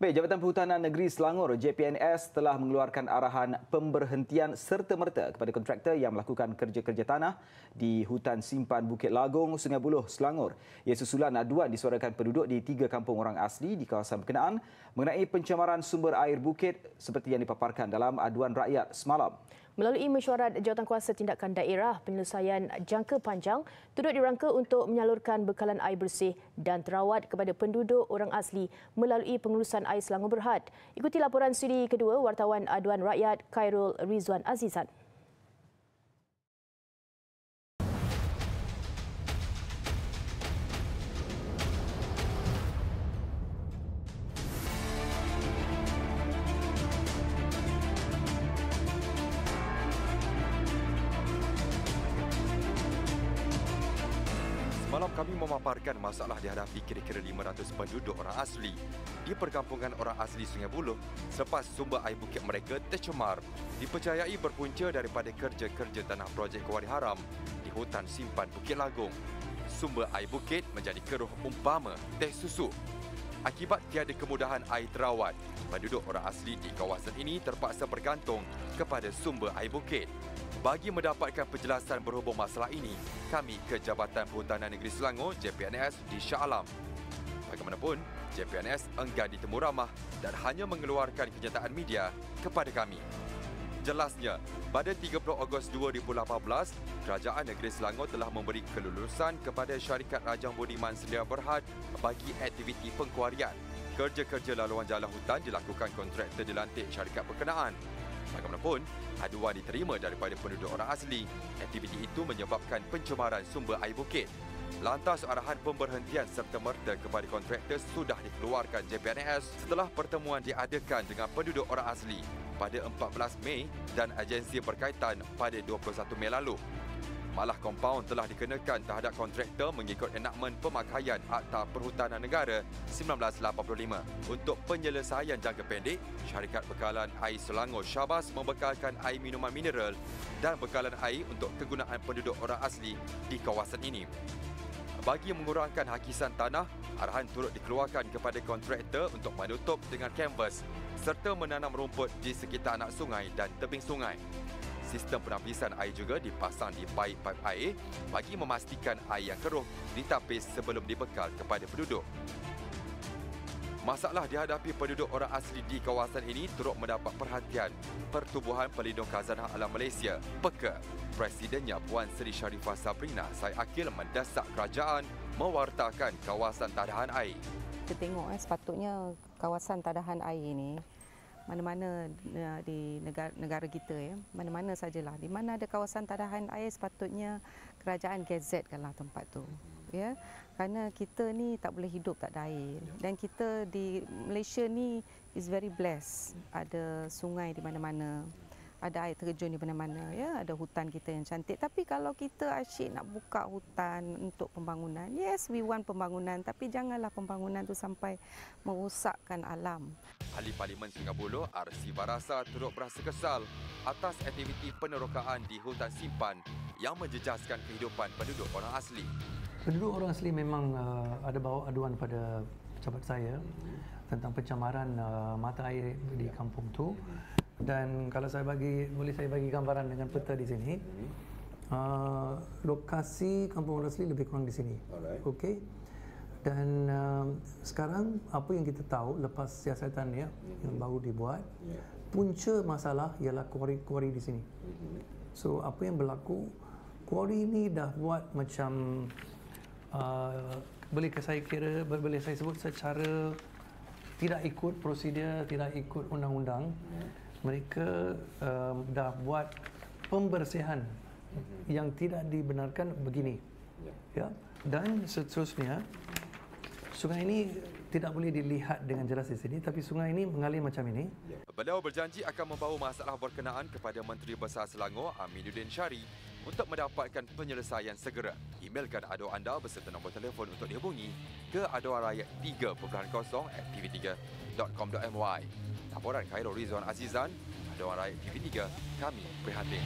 Baik, Jabatan Perhutanan Negeri Selangor JPNS telah mengeluarkan arahan pemberhentian serta-merta kepada kontraktor yang melakukan kerja-kerja tanah di hutan simpan Bukit Lagong, Sungai Buloh, Selangor. Ia susulan aduan disuarakan penduduk di 3 kampung orang asli di kawasan berkenaan mengenai pencemaran sumber air bukit seperti yang dipaparkan dalam aduan rakyat semalam. Melalui mesyuarat Jawatankuasa Tindakan Daerah Penyelesaian Jangka Panjang, turut dirangka untuk menyalurkan bekalan air bersih dan terawat kepada penduduk orang asli melalui pengurusan air Selangor Berhad. Ikuti laporan siri kedua wartawan Aduan Rakyat Khairul Rizwan Azizan. Malam kami memaparkan masalah dihadapi kira-kira 500 penduduk orang asli di perkampungan orang asli Sungai Buloh selepas sumber air bukit mereka tercemar. Dipercayai berpunca daripada kerja-kerja tanah projek kuari haram di hutan simpan Bukit Lagong. Sumber air bukit menjadi keruh umpama teh susu. Akibat tiada kemudahan air terawat, penduduk orang asli di kawasan ini terpaksa bergantung kepada sumber air bukit. Bagi mendapatkan penjelasan berhubung masalah ini, kami ke Jabatan Perhutanan Negeri Selangor JPNS di Shah Alam. Bagaimanapun, JPNS enggan ditemu ramah dan hanya mengeluarkan kenyataan media kepada kami. Jelasnya, pada 30 Ogos 2018, Kerajaan Negeri Selangor telah memberi kelulusan kepada syarikat Rajang Budiman Sedia Berhad bagi aktiviti pengkuarian. Kerja-kerja laluan jalan hutan dilakukan kontraktor dilantik syarikat berkenaan. Bagaimanapun, aduan diterima daripada penduduk orang asli. Aktiviti itu menyebabkan pencemaran sumber air bukit. Lantas arahan pemberhentian serta-merta kepada kontraktor sudah dikeluarkan JPNS setelah pertemuan diadakan dengan penduduk orang asli pada 14 Mei dan agensi berkaitan pada 21 Mei lalu. Malah kompaun telah dikenakan terhadap kontraktor mengikut enakmen pemakaian Akta Perhutanan Negara 1985. Untuk penyelesaian jangka pendek, syarikat bekalan air Selangor Syabas membekalkan air minuman mineral dan bekalan air untuk kegunaan penduduk orang asli di kawasan ini. Bagi mengurangkan hakisan tanah, arahan turut dikeluarkan kepada kontraktor untuk menutup dengan kanvas serta menanam rumput di sekitar anak sungai dan tebing sungai. Sistem penapisan air juga dipasang di paip-paip air bagi memastikan air yang keruh ditapis sebelum dibekal kepada penduduk. Masalah dihadapi penduduk orang asli di kawasan ini turut mendapat perhatian Pertubuhan Pelindung Khazanah Alam Malaysia, PEKA. Presidennya Puan Seri Sharifah Sabrina Said Akil mendesak kerajaan mewartakan kawasan tadahan air. Kita tengok sepatutnya kawasan tadahan air ini mana-mana di negara kita mana-mana sajalah di mana ada kawasan tadahan air sepatutnya kerajaan gazetkanlah tempat tu kerana kita ni tak boleh hidup tak ada air dan kita di Malaysia ni is very blessed, ada sungai di mana-mana, ada air terjun di mana-mana ada hutan kita yang cantik. Tapi kalau kita asyik nak buka hutan untuk pembangunan, yes we want pembangunan, tapi janganlah pembangunan tu sampai merosakkan alam. Ahli Parlimen Sungai Buloh RC Barasa turut berasa kesal atas aktiviti penerokaan di hutan simpan yang menjejaskan kehidupan penduduk orang asli. Penduduk orang asli memang ada bawa aduan pada pejabat saya tentang pencemaran mata air di kampung tu. Dan kalau boleh saya bagi gambaran dengan peta di sini. Lokasi kampung orang asli lebih kurang di sini. Okey. Dan sekarang apa yang kita tahu lepas siasatan yang baru dibuat, punca masalah ialah kuari-kuari di sini. So apa yang berlaku, kuari ini dah buat macam boleh saya sebut secara tidak ikut prosedur, tidak ikut undang-undang. Mereka dah buat pembersihan yang tidak dibenarkan begini. Dan seterusnya, sungai ini tidak boleh dilihat dengan jelas di sini, tapi sungai ini mengalir macam ini. Beliau berjanji akan membawa masalah berkenaan kepada Menteri Besar Selangor Aminuddin Syari untuk mendapatkan penyelesaian segera. Emailkan aduan anda beserta nombor telefon untuk dihubungi ke aduanrakyat 3.0@tv3.com.my. Laporan Khairul Rizwan Azizan, Aduan Rakyat TV3, kami prihatin.